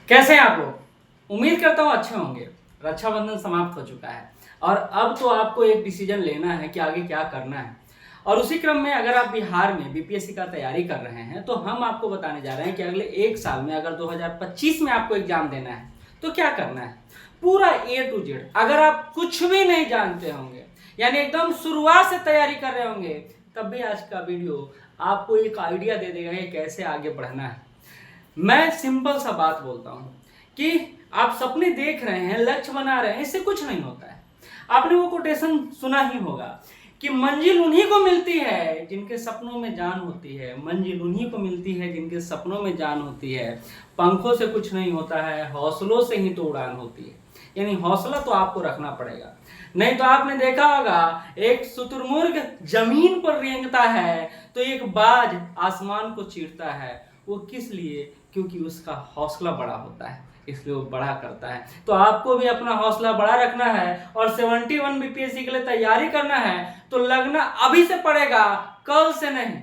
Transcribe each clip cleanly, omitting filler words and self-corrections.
कैसे हैं आप लोग? उम्मीद करता हूँ अच्छे होंगे। रक्षाबंधन समाप्त हो चुका है और अब तो आपको एक डिसीजन लेना है कि आगे क्या करना है। और उसी क्रम में अगर आप बिहार में बीपीएससी का तैयारी कर रहे हैं तो हम आपको बताने जा रहे हैं कि अगले एक साल में अगर 2025 में आपको एग्जाम देना है तो क्या करना है, पूरा A to Z। अगर आप कुछ भी नहीं जानते होंगे, यानी एकदम शुरुआत से तैयारी कर रहे होंगे, तब भी आज का वीडियो आपको एक आइडिया दे देगा कि कैसे आगे बढ़ना है। मैं सिंपल सा बात बोलता हूँ कि आप सपने देख रहे हैं, लक्ष्य बना रहे हैं, इससे कुछ नहीं होता है। आपने वो कोटेशन सुना ही होगा कि मंजिल उन्हीं को मिलती है जिनके सपनों में जान होती है। मंजिल उन्हीं को मिलती है जिनके सपनों में जान होती है। पंखों से कुछ नहीं होता है, हौसलों से ही तो उड़ान होती है। यानी हौसला तो आपको रखना पड़ेगा, नहीं तो आपने देखा होगा एक शुतुरमुर्ग जमीन पर रेंगता है तो एक बाज आसमान को चीरता है। वो किस लिए? क्योंकि उसका हौसला बड़ा होता है, इसलिए वो बड़ा करता है। तो आपको भी अपना हौसला बड़ा रखना है और 71 बीपीएससी के लिए तैयारी करना है तो लगना अभी से पड़ेगा, कल से नहीं।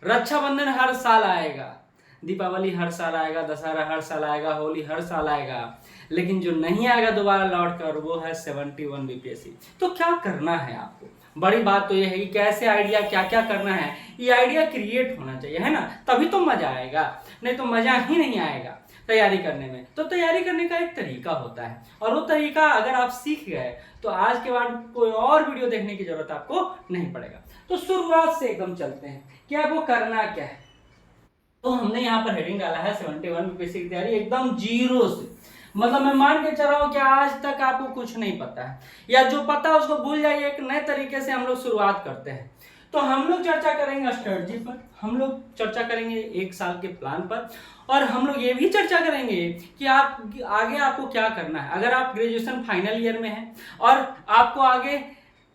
रक्षाबंधन हर साल आएगा, दीपावली हर साल आएगा, दशहरा हर साल आएगा, होली हर साल आएगा, लेकिन जो नहीं आएगा दोबारा लौट कर वो है 71 बीपीएससी। तो क्या करना है आपको? बड़ी बात तो ये है कि कैसे आइडिया क्या क्या करना है, ये आइडिया क्रिएट होना चाहिए, है ना? तभी तो मजा आएगा, नहीं तो मजा ही नहीं आएगा तैयारी करने में। तो तैयारी करने का एक तरीका होता है और वो तरीका अगर आप सीख गए तो आज के बाद कोई और वीडियो देखने की जरूरत आपको नहीं पड़ेगा। तो शुरुआत से एकदम चलते हैं कि आपको करना क्या है। तो हमने यहाँ पर हेडिंग डाला है 71 बीपीएससी की तैयारी एकदम जीरो से। मतलब मैं मान के चल रहा हूँ कि आज तक आपको कुछ नहीं पता है या जो पता है उसको भूल जाइए। एक नए तरीके से हम लोग शुरुआत करते हैं। तो हम लोग चर्चा करेंगे स्ट्रेटजी पर, हम लोग चर्चा करेंगे एक साल के प्लान पर, और हम लोग ये भी चर्चा करेंगे कि आप आगे आपको क्या करना है। अगर आप ग्रेजुएशन फाइनल ईयर में हैं और आपको आगे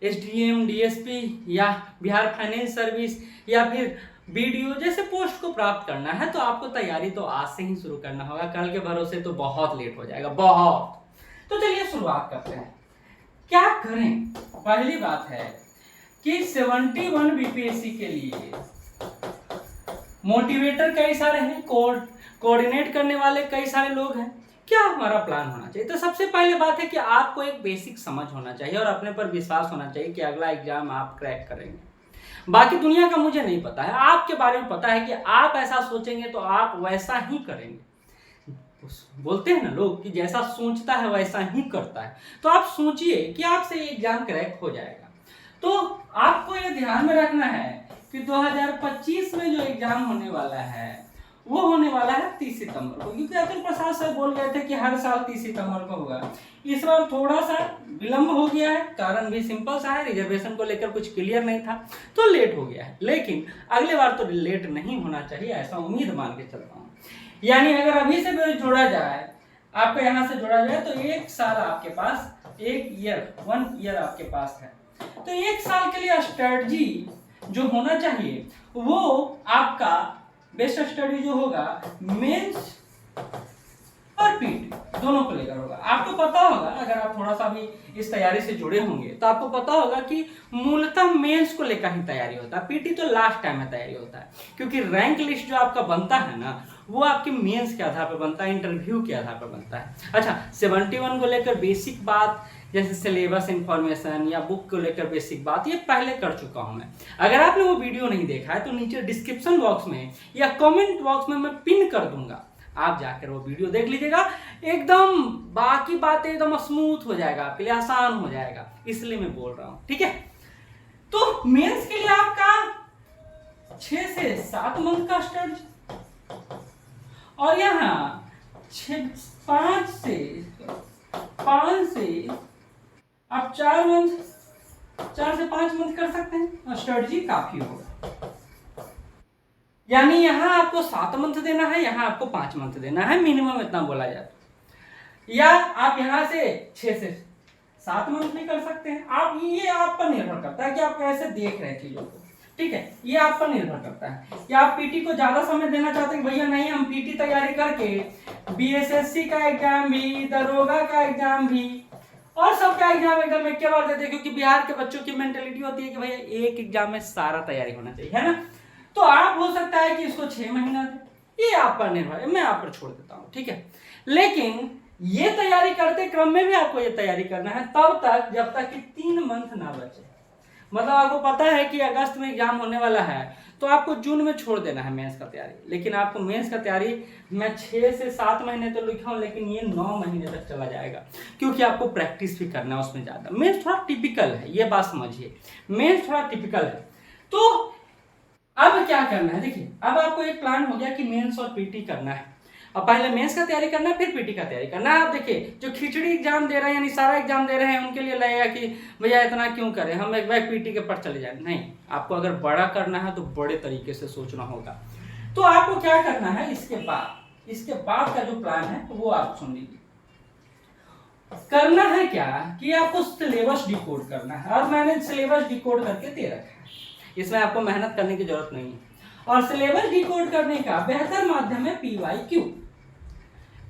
एसडीएम, डीएसपी या बिहार फाइनेंस सर्विस या फिर बीडीओ जैसे पोस्ट को प्राप्त करना है तो आपको तैयारी तो आज से ही शुरू करना होगा। कल के भरोसे तो बहुत लेट हो जाएगा, बहुत। तो चलिए शुरुआत करते हैं। क्या करें? पहली बात है कि 71 बीपीएससी के लिए मोटिवेटर कई सारे हैं, कोऑर्डिनेट करने वाले कई सारे लोग हैं। क्या हमारा प्लान होना चाहिए? तो सबसे पहले बात है कि आपको एक बेसिक समझ होना चाहिए और अपने पर विश्वास होना चाहिए कि अगला एग्जाम आप क्रैक करेंगे। बाकी दुनिया का मुझे नहीं पता है, आपके बारे में पता है कि आप ऐसा सोचेंगे तो आप वैसा ही करेंगे। बोलते हैं ना लोग कि जैसा सोचता है वैसा ही करता है। तो आप सोचिए कि आपसे एग्जाम क्रैक हो जाएगा। तो आपको ये ध्यान में रखना है कि 2025 में जो एग्जाम होने वाला है वो होने वाला है 30 सितंबर को, क्योंकि अतुल प्रसाद सर बोल गए थे कि हर साल 30 सितंबर को होगा। इस बार थोड़ा सा विलंब हो गया है, कारण भी सिंपल सा है, रिजर्वेशन को लेकर कुछ क्लियर नहीं था तो लेट हो गया है। लेकिन अगले बार तो लेट नहीं होना चाहिए, ऐसा उम्मीद मान के चलता हूँ। यानी अगर अभी से भी जोड़ा जाए, आपको यहाँ से जोड़ा जाए तो एक साल आपके पास, वन ईयर आपके पास है। तो एक साल के लिए स्ट्रेटजी जो होना चाहिए वो आपका बेस्ट स्टडी जो होगा मेंस और पीटी दोनों को लेकर होगा। आपको पता होगा, अगर आप थोड़ा सा भी इस तैयारी से जुड़े होंगे तो आपको पता होगा कि मूलतः मेंस को लेकर ही तैयारी होता है। पीटी तो लास्ट टाइम में तैयारी होता है, क्योंकि रैंक लिस्ट जो आपका बनता है ना वो आपके मेंस के आधार पर बनता है, इंटरव्यू के आधार पर बनता है। अच्छा, 71 को लेकर बेसिक बात जैसे सिलेबस इंफॉर्मेशन या बुक को लेकर बेसिक बात ये पहले कर चुका हूं मैं। अगर आपने वो वीडियो नहीं देखा है तो नीचे डिस्क्रिप्शन बॉक्स में या कमेंट बॉक्स में मैं पिन कर दूंगा, आप जाकर वो वीडियो देख लीजिएगा। एकदम बाकी बातें एकदम स्मूथ हो जाएगा, आपके लिए आसान हो जाएगा, इसलिए मैं बोल रहा हूं, ठीक है? तो मेंस के लिए आपका 6 से 7 मंथ का स्टडी और यहाँ 5 से आप 4 से 5 मंथ कर सकते हैं, स्ट्रेटजी काफी होगा। यानी यहाँ आपको 7 मंथ देना है, यहाँ आपको 5 मंथ देना है, मिनिमम इतना बोला जाता है। या आप यहाँ से 6 से 7 मंथ भी कर सकते हैं। आप ये आप पर निर्भर करता है कि आप कैसे देख रहे हैं चीजों को, ठीक है? ये आप पर निर्भर करता है कि आप पीटी को ज्यादा समय देना चाहते हैं, भैया नहीं हम पीटी तैयारी करके बीएसएससी का एग्जाम भी, दरोगा का एग्जाम भी और सबका एग्जाम एकदम एक बार देते हैं, क्योंकि बिहार के बच्चों की मेंटेलिटी होती है कि भैया एक एग्जाम में सारा तैयारी होना चाहिए, है ना? तो आप हो सकता है कि इसको 6 महीना दे ये आप पर निर्भर है, मैं आप पर छोड़ देता हूँ, ठीक है। लेकिन ये तैयारी करते क्रम में भी आपको ये तैयारी करना है तब तक जब तक कि 3 मंथ ना बचे। मतलब आपको पता है कि अगस्त में एग्जाम होने वाला है तो आपको जून में छोड़ देना है मेंस का तैयारी, लेकिन आपको मेंस का तैयारी मैं 6 से 7 महीने तो लिखा हूँ, लेकिन ये 9 महीने तक चला जाएगा, क्योंकि आपको प्रैक्टिस भी करना है उसमें ज़्यादा। मेंस थोड़ा टिपिकल है, ये बात समझिए, मेंस थोड़ा टिपिकल है। तो अब क्या करना है, देखिए अब आपको एक प्लान हो गया कि मेंस और पीटी करना है। अब पहले मेंस का तैयारी करना है, फिर पीटी का तैयारी करना है। आप देखिए जो खिचड़ी एग्जाम दे रहे हैं यानी सारा एग्जाम दे रहे हैं उनके लिए लगेगा कि भैया इतना क्यों करें, हम एक बार पीटी के पर चले जाए। नहीं, आपको अगर बड़ा करना है तो बड़े तरीके से सोचना होगा। तो आपको क्या करना है, इसके बाद का जो प्लान है वो आप सुन लीजिए। करना है क्या कि आपको सिलेबस डिकोड करना है, और मैंने सिलेबस डिकोड करके दे रखा है, इसमें आपको मेहनत करने की जरूरत नहीं है। और सिलेबस डिकोड करने का बेहतर माध्यम है पीवाईक्यू।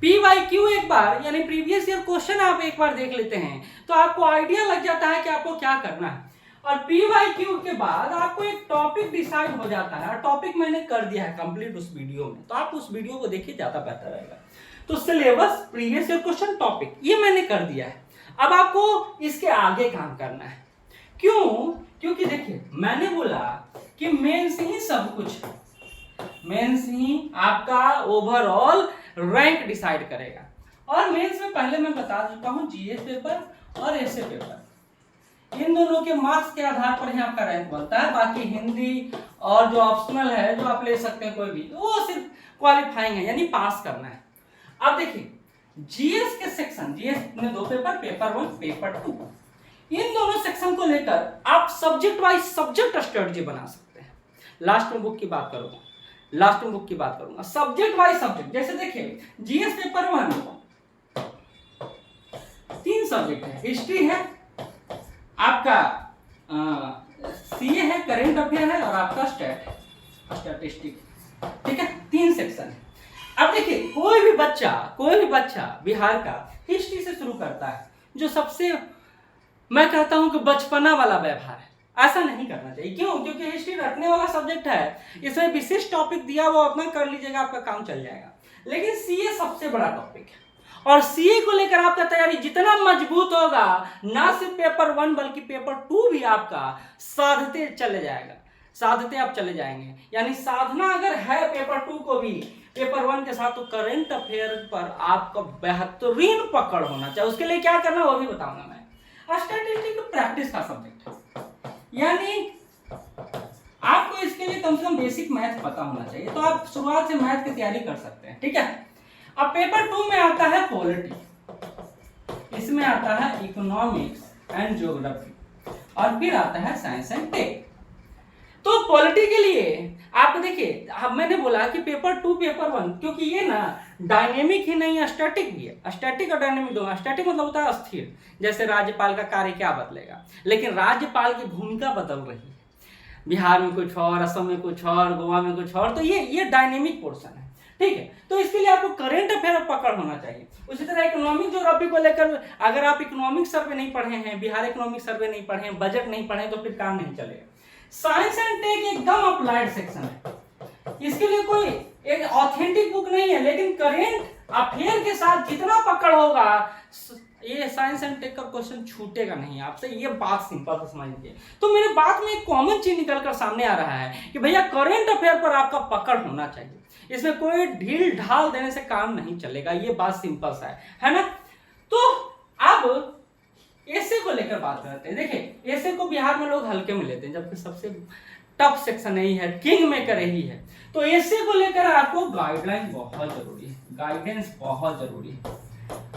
पीवाईक्यू एक बार यानी प्रीवियस ईयर क्वेश्चन आप एक बार देख लेते हैं तो आपको आइडिया लग जाता है कि आपको क्या करना है। और पीवाईक्यू के बाद आपको एक टॉपिक डिसाइड हो जाता है, और टॉपिक मैंने कर दिया है कंप्लीट उस वीडियो में, तो आप उस वीडियो को देखिए, ज्यादा बेहतर रहेगा। तो syllabus, previous year question, topic, ये मैंने कर दिया है। अब आपको इसके आगे काम करना है। क्यों? क्योंकि देखिए मैंने बोला कि मेंस ही सब कुछ है, मेंस ही आपका ओवरऑल रैंक डिसाइड करेगा। और मेंस में पहले मैं बता चुका हूं जीएस पेपर और एसए पेपर, इन दोनों के मार्क्स के आधार पर ही आपका रैंक बनता है। बाकी हिंदी और जो ऑप्शनल है जो आप ले सकते हैं कोई भी, तो वो सिर्फ क्वालिफाइंग है यानी पास करना है। अब देखिए जीएस के सेक्शन, जीएस में 2 पेपर, पेपर 1 पेपर 2, इन दोनों सेक्शन को लेकर आप सब्जेक्ट वाइज सब्जेक्ट स्ट्रेटजी बना सकते हैं। लास्ट में बुक की बात करूंगा, सब्जेक्ट वाइज सब्जेक्ट। जैसे देखिए जीएस पेपर 1 3 सब्जेक्ट है, हिस्ट्री है, आपका सीए है, करेंट अफेयर है, और आपका स्टैटिस्टिक, ठीक है, 3 सेक्शन है। अब देखिए कोई भी बच्चा बिहार का हिस्ट्री से शुरू करता है, जो सबसे मैं कहता हूं कि बचपना वाला व्यवहार है, ऐसा नहीं करना चाहिए। क्यों? क्योंकि हिस्ट्री रटने वाला सब्जेक्ट है, इसमें विशिष्ट टॉपिक दिया वो अपना कर लीजिएगा, आपका काम चल जाएगा। लेकिन सीए सबसे बड़ा टॉपिक है, और सीए को लेकर आपका तैयारी जितना मजबूत होगा, ना सिर्फ पेपर 1 बल्कि पेपर 2 भी आपका साधते आप चले जाएंगे। यानी साधना अगर है पेपर 2 को भी पेपर 1 के साथ, तो करेंट अफेयर पर आपका बेहतरीन पकड़ होना चाहिए। उसके लिए क्या करना वो भी बताऊंगा मैं। स्टैटिस्टिक्स प्रैक्टिस का सब्जेक्ट है, यानी आपको इसके लिए कम से कम बेसिक मैथ पता होना चाहिए, तो आप शुरुआत से मैथ की तैयारी कर सकते हैं, ठीक है। अब पेपर 2 में आता है पॉलिटी, इसमें आता है इकोनॉमिक्स एंड ज्योग्राफी, और फिर आता है साइंस एंड टेक। तो पॉलिटी के लिए आप देखिए, अब मैंने बोला कि पेपर 2 पेपर 1, क्योंकि ये ना डायनेमिक ही नहीं है, स्टैटिक भी है। स्टैटिक और डायनेमिक दोनों। स्टैटिक मतलब होता है अस्थिर, जैसे राज्यपाल का कार्य क्या बदलेगा, लेकिन राज्यपाल की भूमिका बदल रही है, बिहार में कुछ और, असम में कुछ और, गोवा में कुछ और, तो ये डायनेमिक पोर्शन है, ठीक है। तो इसके लिए आपको करंट अफेयर पकड़ होना चाहिए। उसी तरह इकोनॉमिक ज्योग्राफी को लेकर अगर आप इकोनॉमिक सर्वे नहीं पढ़े हैं, बिहार इकोनॉमिक सर्वे नहीं पढ़े हैं, बजट नहीं पढ़े, तो फिर काम नहीं चलेगा। साइंस एंड टेक एकदम अप्लाइड सेक्शन है, इसके लिए कोई एक ऑथेंटिक बुक नहीं है, लेकिन करेंट अफेयर के साथ जितना पकड़ होगा, ये साइंस एंड टेक का क्वेश्चन छूटेगा नहीं आपसे, ये बात सिंपल से समझ लीजिए। तो मेरे बात में एक कॉमन चीज निकल कर सामने आ रहा है कि भैया करेंट अफेयर पर आपका पकड़ होना चाहिए, इसमें कोई ढील ढाल देने से काम नहीं चलेगा, ये बात सिंपल सा है ना। तो अब एसे को लेकर बात करते हैं। देखिए एसे को बिहार में लोग हल्के में लेते हैं, जबकि सबसे टफ सेक्शन यही है, किंग मेकर यही है। तो एसे को लेकर आपको गाइडलाइन बहुत जरूरी है, गाइडेंस बहुत जरूरी है,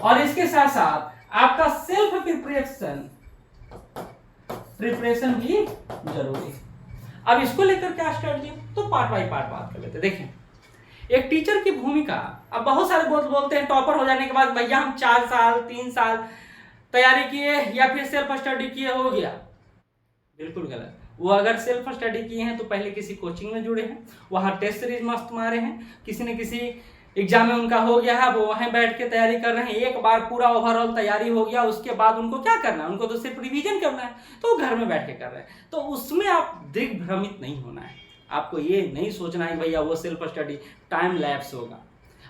और इसके साथ साथ आपका सेल्फ प्रिपरेशन भी जरूरी है। अब इसको लेकर क्या स्ट्रेटजी, तो पार्ट बाई पार्ट बात कर लेते हैं। देखिए एक टीचर की भूमिका, अब बहुत सारे बोलते हैं टॉपर हो जाने के बाद भैया हम 4 साल 3 साल तैयारी किए या फिर सेल्फ स्टडी किए हो गया, बिल्कुल गलत। वो अगर सेल्फ स्टडी किए हैं तो पहले किसी कोचिंग में जुड़े हैं, वहां टेस्ट सीरीज मस्त मारे हैं, किसी न किसी एग्जाम में उनका हो गया है, वो वहीं बैठ के तैयारी कर रहे हैं, एक बार पूरा ओवरऑल तैयारी हो गया, उसके बाद उनको क्या करना है, उनको तो सिर्फ रिवीजन करना है, तो घर में बैठ के कर रहे हैं। तो उसमें आप दिग्भ्रमित नहीं होना है, आपको ये नहीं सोचना है भैया वो सेल्फ स्टडी टाइम लैप्स होगा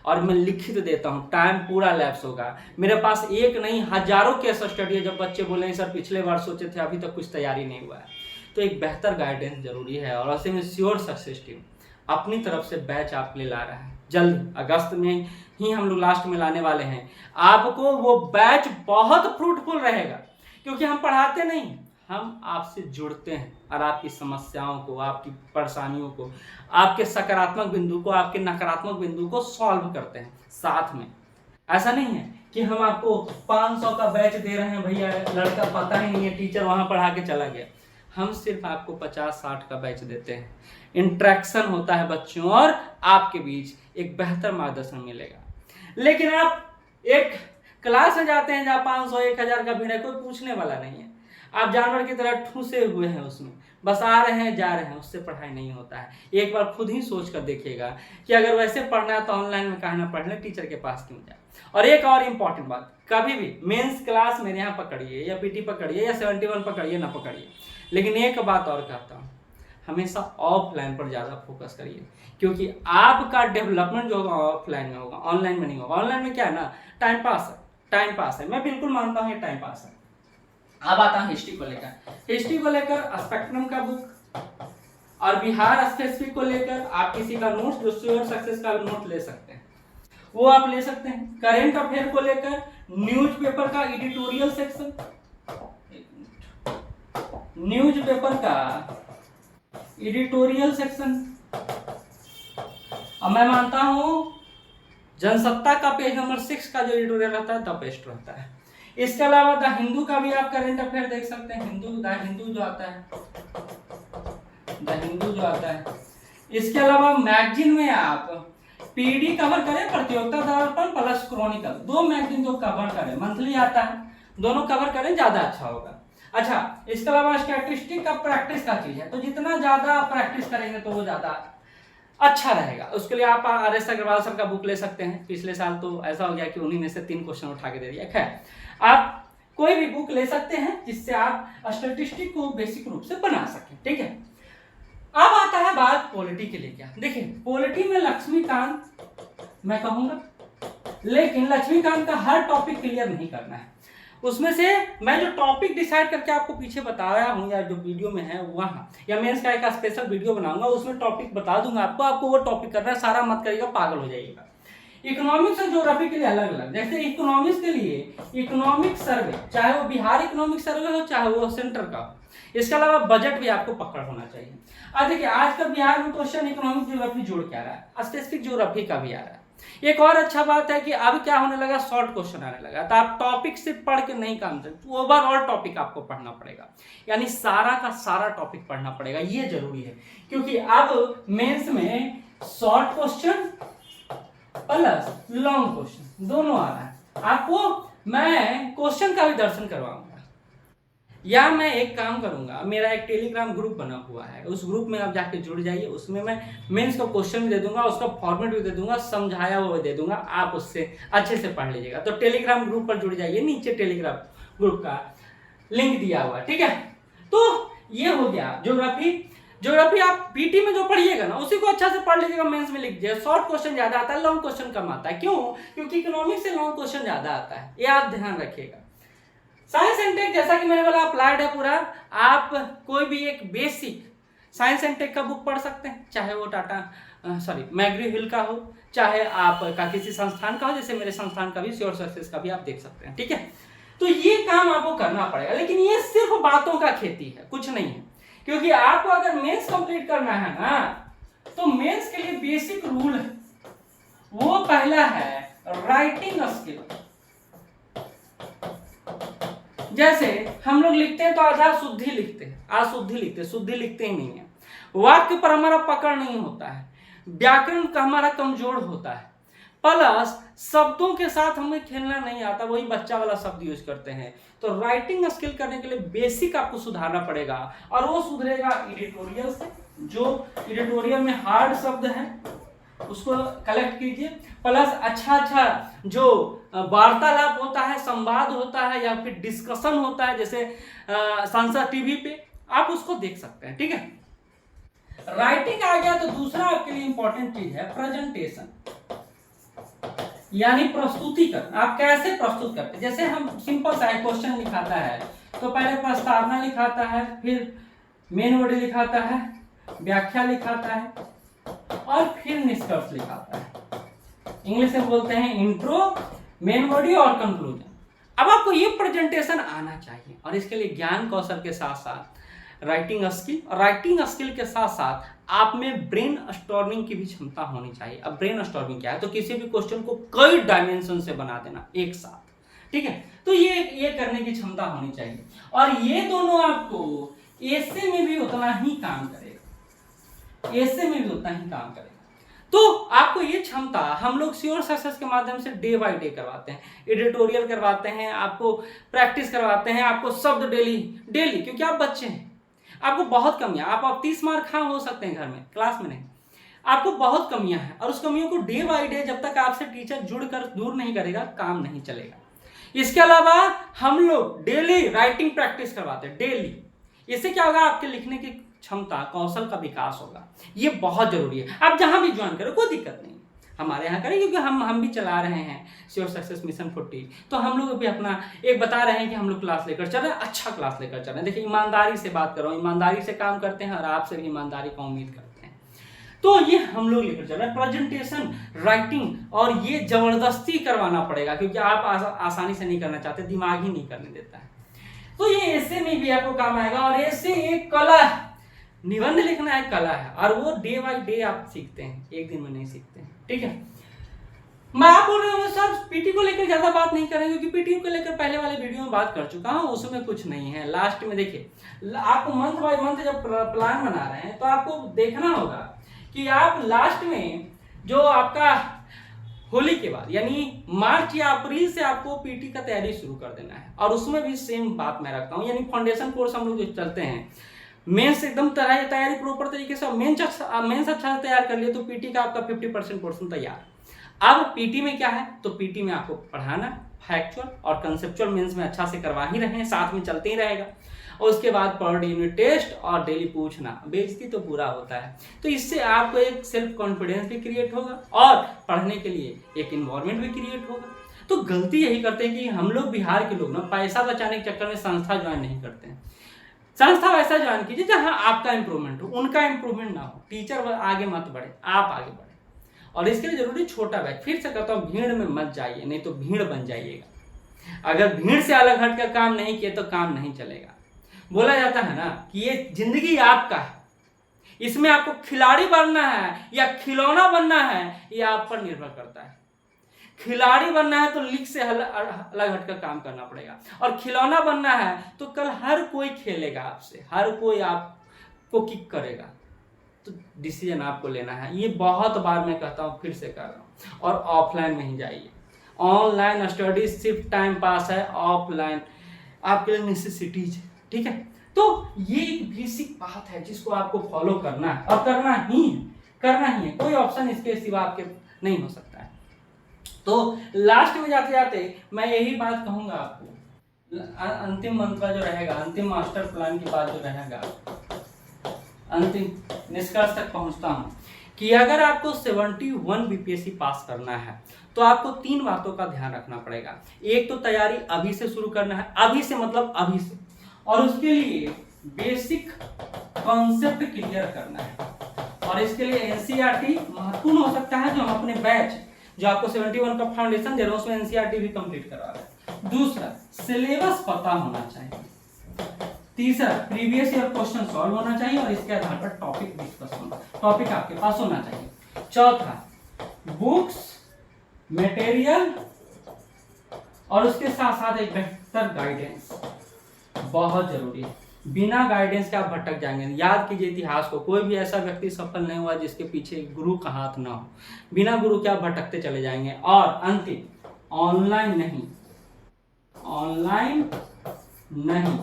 और मैं लिखित देता हूँ टाइम पूरा लैप्स होगा। मेरे पास एक नहीं हजारों केस स्टडी है जब बच्चे बोले हैं सर पिछले बार सोचे थे अभी तक कुछ तैयारी नहीं हुआ है। तो एक बेहतर गाइडेंस जरूरी है और ऐसे में श्योर सक्सेस टीम अपनी तरफ से बैच आपके लिए ला रहा है। जल्द अगस्त में ही हम लोग लास्ट में लाने वाले हैं। आपको वो बैच बहुत फ्रूटफुल रहेगा क्योंकि हम पढ़ाते नहीं, हम आपसे जुड़ते हैं और आपकी समस्याओं को, आपकी परेशानियों को, आपके सकारात्मक बिंदु को, आपके नकारात्मक बिंदु को सॉल्व करते हैं साथ में। ऐसा नहीं है कि हम आपको 500 का बैच दे रहे हैं भैया लड़का पता ही नहीं है टीचर वहां पढ़ा के चला गया। हम सिर्फ आपको 50-60 का बैच देते हैं। इंटरेक्शन होता है बच्चों और आपके बीच, एक बेहतर मार्गदर्शन मिलेगा। लेकिन आप एक क्लास में जाते हैं जहाँ 500-1000 का भीड़ है, कोई पूछने वाला नहीं है, आप जानवर की तरह ठूसे हुए हैं उसमें, बस आ रहे हैं जा रहे हैं, उससे पढ़ाई नहीं होता है। एक बार खुद ही सोच कर देखिएगा कि अगर वैसे पढ़ना है तो ऑनलाइन में काहे ना पढ़ लें, टीचर के पास क्यों जाए। और एक और इम्पॉर्टेंट बात, कभी भी मेंस क्लास मेरे यहाँ पकड़िए या पीटी पकड़िए या 71 पकड़िए ना पकड़िए, लेकिन एक बात और कहता हूँ, हमेशा ऑफलाइन पर ज़्यादा फोकस करिए क्योंकि आपका डेवलपमेंट जो होगा ऑफलाइन में होगा, ऑनलाइन में नहीं होगा। ऑनलाइन में क्या है ना, टाइम पास है, मैं बिल्कुल मानता हूँ ये टाइम पास है। अब आता हूँ हिस्ट्री को लेकर स्पेक्ट्रम का बुक और बिहार स्पेसिफिक को लेकर आप किसी का नोट जो श्योर सक्सेस का नोट ले सकते हैं वो आप ले सकते हैं। करेंट अफेयर को लेकर न्यूज़पेपर का एडिटोरियल सेक्शन, न्यूज़पेपर का एडिटोरियल सेक्शन, और मैं मानता हूं जनसत्ता का पेज नंबर 6 का जो एडिटोरियल रहता है द बेस्ट रहता है। इसके अलावा द हिंदू का भी आप करेंट अफेयर देख सकते हैं, द हिंदू जो आता है। इसके अलावा मैगजीन में आप पीडी कवर करें, प्रतियोगिता दर्पण प्लस क्रॉनिकल, 2 मैगजीन जो कवर करें, मंथली आता है, दोनों कवर करें ज्यादा अच्छा होगा। अच्छा, इसके अलावा स्टैटिस्टिक का प्रैक्टिस का चीज है, तो जितना ज्यादा प्रैक्टिस करेंगे तो वो ज्यादा अच्छा रहेगा। उसके लिए आप RS अग्रवाल सर का बुक ले सकते हैं। पिछले साल तो ऐसा हो गया कि उन्हीं में से 3 क्वेश्चन उठा के दे दिया। खैर, आप कोई भी बुक ले सकते हैं जिससे आप स्टैटिस्टिक को बेसिक रूप से बना सकें, ठीक है। अब आता है बात पॉलिटी के लिए। क्या देखिए, पॉलिटी में लक्ष्मीकांत मैं कहूंगा, लेकिन लक्ष्मीकांत का हर टॉपिक क्लियर नहीं करना है। उसमें से मैं जो टॉपिक डिसाइड करके आपको पीछे बता रहा हूँ या जो वीडियो में है वहाँ, या मेंस का एक स्पेशल वीडियो बनाऊंगा उसमें टॉपिक बता दूंगा आपको वो टॉपिक करना है, सारा मत करिएगा, पागल हो जाइएगा। इकोनॉमिक्स और ज्योग्राफी के लिए अलग अलग, जैसे इकोनॉमिक्स के लिए इकोनॉमिक सर्वे, चाहे वो बिहार इकोनॉमिक सर्वे हो चाहे वो सेंटर का हो। इसके अलावा बजट भी आपको पकड़ होना चाहिए। आज देखिए, आज का बिहार में क्वेश्चन इकोनॉमिक ज्योग्राफी जोड़ के आ रहा है, स्पेसिफिक ज्योग्राफी का भी आ रहा है। एक और अच्छा बात है कि अब क्या होने लगा, शॉर्ट क्वेश्चन आने लगा, तो आप टॉपिक से पढ़ के नहीं काम चलते, ओवरऑल टॉपिक आपको पढ़ना पड़ेगा, यानी सारा का सारा टॉपिक पढ़ना पड़ेगा। ये जरूरी है क्योंकि अब मेंस में short question plus long question दोनों आ रहा है। आपको मैं क्वेश्चन का भी दर्शन करवाऊंगा, या मैं एक काम करूंगा, मेरा एक टेलीग्राम ग्रुप बना हुआ है, उस ग्रुप में आप जाके जुड़ जाइए। उसमें मैं मेंस का क्वेश्चन भी दे दूंगा, उसका फॉर्मेट भी दे दूंगा, समझाया हुआ दे दूंगा, आप उससे अच्छे से पढ़ लीजिएगा। तो टेलीग्राम ग्रुप पर जुड़ जाइए, नीचे टेलीग्राम ग्रुप का लिंक दिया हुआ है, ठीक है। तो ये हो गया ज्योग्राफी आप पीटी में जो पढ़िएगा ना उसी को अच्छा से पढ़ लीजिएगा, मेंस में लिख दीजिए। शॉर्ट क्वेश्चन ज्यादा आता है, लॉन्ग क्वेश्चन कम आता है। क्यों? क्योंकि इकोनॉमिक्स से लॉन्ग क्वेश्चन ज्यादा आता है, ये आप ध्यान रखिएगा। साइंस एंड टेक, जैसा कि मैंने बोला, अप्लाइड है पूरा। आप कोई भी एक बेसिक साइंस एंड टेक का बुक पढ़ सकते हैं, चाहे वो मैग्री हिल का हो, चाहे आपका किसी संस्थान का हो, जैसे मेरे संस्थान का भी श्योर सक्सेस का भी आप देख सकते हैं, ठीक है। तो ये काम आपको करना पड़ेगा, लेकिन ये सिर्फ बातों का खेती है, कुछ नहीं है। क्योंकि आपको अगर मेंस कंप्लीट करना है ना, तो मेंस के लिए बेसिक रूल है, वो पहला है राइटिंग स्किल। जैसे हम लोग लिखते हैं तो आधा शुद्धि लिखते हैं, अशुद्धि लिखते हैं, शुद्धि लिखते ही नहीं है। वाक्य पर हमारा पकड़ नहीं होता है, व्याकरण का हमारा कमजोर होता है, प्लस शब्दों के साथ हमें खेलना नहीं आता, वही बच्चा वाला शब्द यूज करते हैं। तो राइटिंग स्किल करने के लिए बेसिक आपको सुधारना पड़ेगा, और वो सुधरेगा एडिटोरियल से। जो एडिटोरियल में हार्ड शब्द है उसको कलेक्ट कीजिए, प्लस अच्छा जो वार्तालाप होता है, संवाद होता है, या फिर डिस्कशन होता है, जैसे संसद टीवी पे आप उसको देख सकते हैं, ठीक है। राइटिंग आ गया तो दूसरा आपके लिए इंपॉर्टेंट चीज है प्रेजेंटेशन, यानी प्रस्तुतिकरण। आप कैसे प्रस्तुत करते हैं? जैसे हम सिंपल सा क्वेश्चन लिखाता है तो पहले प्रस्तावना लिखाता है, फिर मेन बॉडी लिखाता है, व्याख्या लिखाता है और फिर निष्कर्ष लिखाता है। इंग्लिश में बोलते हैं इंट्रो, मेन बॉडी और कंक्लूजन। अब आपको ये प्रेजेंटेशन आना चाहिए और इसके लिए ज्ञान कौशल के साथ साथ राइटिंग स्किल, और राइटिंग स्किल के साथ साथ आप में ब्रेन स्टॉर्मिंग की भी क्षमता होनी चाहिए। अब ब्रेन स्टॉर्मिंग क्या है? तो किसी भी क्वेश्चन को कई डायमेंशन से बना देना एक साथ, ठीक है। तो ये करने की क्षमता होनी चाहिए और ये दोनों आपको ऐसे में भी उतना ही काम करेगा, ऐसे में भी उतना ही काम करेगा। तो आपको ये क्षमता हम लोग श्योर सक्सेस के माध्यम से डे बाय डे करवाते हैं, एडिटोरियल करवाते हैं, आपको प्रैक्टिस करवाते हैं, आपको शब्द डेली, क्योंकि आप बच्चे हैं, आपको बहुत कमियां, आप 30 मार्क हाँ हो सकते हैं घर में, क्लास में नहीं, आपको बहुत कमियां हैं और उस कमियों को डे बाय डे जब तक आपसे टीचर जुड़कर दूर नहीं करेगा काम नहीं चलेगा। इसके अलावा हम लोग डेली राइटिंग प्रैक्टिस करवाते हैं, डेली। इससे क्या होगा? आपके लिखने की क्षमता, कौशल का विकास होगा। ये बहुत जरूरी है। आप जहां भी ज्वाइन करो कोई दिक्कत नहीं, हमारे यहाँ करें, क्योंकि हम भी चला रहे हैं श्योर सक्सेस मिशन 40। तो हम लोग भी अपना एक बता रहे हैं कि हम लोग क्लास लेकर चल रहे हैं, अच्छा क्लास लेकर चल रहे हैं। देखिए, ईमानदारी से बात कर रहा हूँ, ईमानदारी से काम करते हैं और आपसे भी ईमानदारी का उम्मीद करते हैं। तो ये हम लोग लेकर चल रहे हैं प्रेजेंटेशन, राइटिंग, और ये जबरदस्ती करवाना पड़ेगा क्योंकि आप आसानी से नहीं करना चाहते, दिमाग ही नहीं करने देता है। तो ये ऐसे में भी आपको काम आएगा और ऐसे एक कला, निबंध लिखना एक कला है और वो डे बाय डे आप सीखते हैं, एक दिन में नहीं सीखते हैं, ठीक है। मैं आप बोल रहे हूँ सर पीटी को लेकर ज्यादा बात नहीं करेंगे क्योंकि पीटी को लेकर पहले वाले वीडियो में बात कर चुका हूँ, उसमें कुछ नहीं है। लास्ट में देखिए, आपको मंथ बाय मंथ जब प्लान बना रहे हैं तो आपको देखना होगा कि आप लास्ट में जो आपका होली के बाद यानी मार्च या अप्रैल से आपको पीटी का तैयारी शुरू कर देना है। और उसमें भी सेम बात मैं रखता हूँ, यानी फाउंडेशन कोर्स हम लोग जो चलते हैं, मेंस एकदम तैयारी प्रॉपर तरीके से, मेंस अच्छा से तैयार कर लिए तो पीटी का आपका 50% पोर्शन तैयार। अब पीटी में क्या है? तो पीटी में आपको पढ़ाना, फैक्चुअल और कंसेप्चुअल मेंस में अच्छा से करवा ही रहे हैं, साथ में चलते ही रहेगा। और उसके बाद पर यूनिट टेस्ट और डेली पूछना, बेइज्जती तो पूरा होता है। तो इससे आपको एक सेल्फ कॉन्फिडेंस भी क्रिएट होगा और पढ़ने के लिए एक इन्वायरमेंट भी क्रिएट होगा। तो गलती यही करते हैं कि हम लोग बिहार के लोग ना पैसा बचाने के चक्कर में संस्था ज्वाइन नहीं करते हैं। संस्था वैसा ज्वाइन कीजिए जहां आपका इंप्रूवमेंट हो, उनका इंप्रूवमेंट ना हो। टीचर आगे मत बढ़े, आप आगे बढ़े। और इसके लिए जरूरी छोटा बैग। फिर से कहता हूं, भीड़ में मत जाइए, नहीं तो भीड़ बन जाइएगा। अगर भीड़ से अलग हटकर काम नहीं किए तो काम नहीं चलेगा। बोला जाता है ना कि ये जिंदगी आपका है, इसमें आपको खिलाड़ी बनना है या खिलौना बनना है, ये आप पर निर्भर करता है। खिलाड़ी बनना है तो लीग से अलग हटकर काम करना पड़ेगा, और खिलौना बनना है तो कल हर कोई खेलेगा आपसे, हर कोई आपको किक करेगा। तो डिसीजन आपको लेना है। ये बहुत बार मैं कहता हूँ, फिर से कर रहा हूँ। और ऑफलाइन में ही जाइए। ऑनलाइन स्टडी सिर्फ टाइम पास है, ऑफलाइन आपके लिए नेसेसिटीज है, ठीक है। तो ये एक बेसिक बात है जिसको आपको फॉलो करना है और करना ही है। कोई ऑप्शन इसके सिवा आपके नहीं हो सकता है। तो लास्ट में जाते जाते मैं यही बात कहूंगा आपको, अंतिम मंत्र जो रहेगा, अंतिम मास्टर प्लान के बाद जो रहेगा, अंतिम निष्कर्ष तक पहुंचता हूं कि अगर आपको 71 बीपीएससी पास करना है तो आपको 3 बातों का ध्यान रखना पड़ेगा। एक तो तैयारी अभी से शुरू करना है, अभी से मतलब अभी से, और उसके लिए बेसिक कॉन्सेप्ट क्लियर करना है। और इसके लिए एनसीईआरटी महत्वपूर्ण हो सकता है, जो हम अपने बैच जो आपको 71 का फाउंडेशन दे रहा हूं उसमें एनसीईआरटी भी कंप्लीट करवा रहे हैं। दूसरा, सिलेबस पता होना चाहिए। तीसरा, प्रीवियस ईयर क्वेश्चन सॉल्व होना चाहिए और इसके आधार पर टॉपिक डिस्कस होना, टॉपिक आपके पास होना चाहिए। चौथा, बुक्स, मटेरियल और उसके साथ साथ एक बेहतर गाइडेंस बहुत जरूरी है। बिना गाइडेंस के आप भटक जाएंगे। याद कीजिए इतिहास को, कोई भी ऐसा व्यक्ति सफल नहीं हुआ जिसके पीछे गुरु का हाथ ना हो। बिना गुरु के आप भटकते चले जाएंगे। और अंतिम, ऑनलाइन नहीं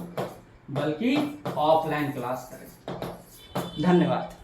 बल्कि ऑफलाइन क्लास करें। धन्यवाद।